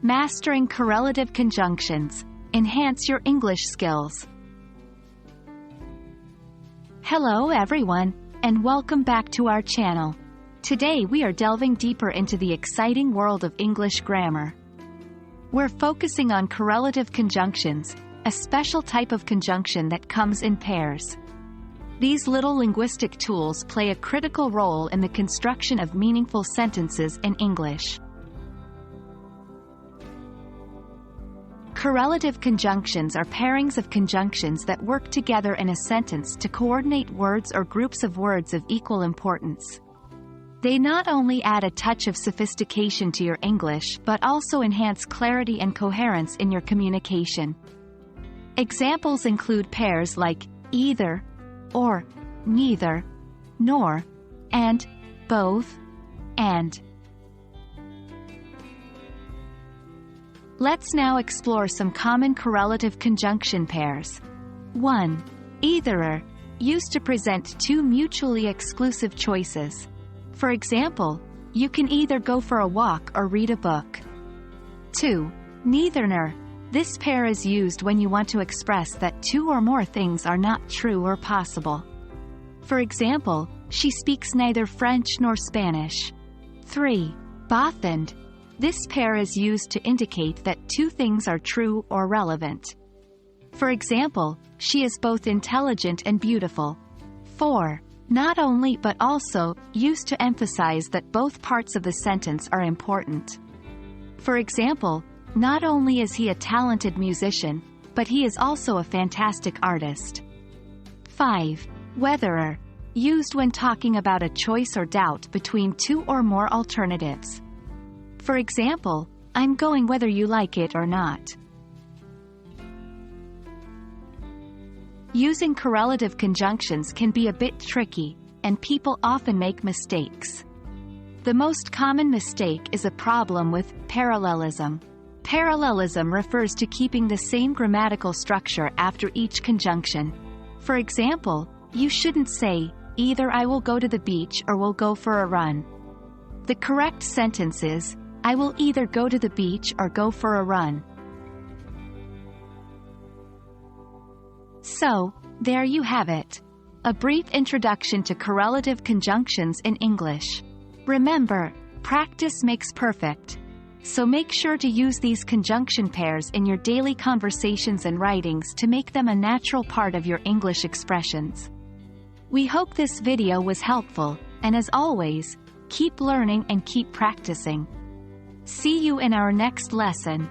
Mastering correlative conjunctions. Enhance your English skills. Hello everyone, and welcome back to our channel. Today we are delving deeper into the exciting world of English grammar. We're focusing on correlative conjunctions, a special type of conjunction that comes in pairs. These little linguistic tools play a critical role in the construction of meaningful sentences in English. Correlative conjunctions are pairings of conjunctions that work together in a sentence to coordinate words or groups of words of equal importance. They not only add a touch of sophistication to your English but also enhance clarity and coherence in your communication. Examples include pairs like either, or, neither, nor, and, both, and. Let's now explore some common correlative conjunction pairs. 1. Either, used to present two mutually exclusive choices. For example, you can either go for a walk or read a book. 2. Neither. This pair is used when you want to express that two or more things are not true or possible. For example, she speaks neither French nor Spanish. 3. Both and. This pair is used to indicate that two things are true or relevant. For example, she is both intelligent and beautiful. 4. Not only but also, used to emphasize that both parts of the sentence are important. For example, not only is he a talented musician, but he is also a fantastic artist. 5. Whether, used when talking about a choice or doubt between two or more alternatives. For example, I'm going whether you like it or not. Using correlative conjunctions can be a bit tricky, and people often make mistakes. The most common mistake is a problem with parallelism. Parallelism refers to keeping the same grammatical structure after each conjunction. For example, you shouldn't say, either I will go to the beach or will go for a run. The correct sentence is, I will either go to the beach or go for a run. So, there you have it. A brief introduction to correlative conjunctions in English. Remember, practice makes perfect. So make sure to use these conjunction pairs in your daily conversations and writings to make them a natural part of your English expressions. We hope this video was helpful, and as always, keep learning and keep practicing. See you in our next lesson.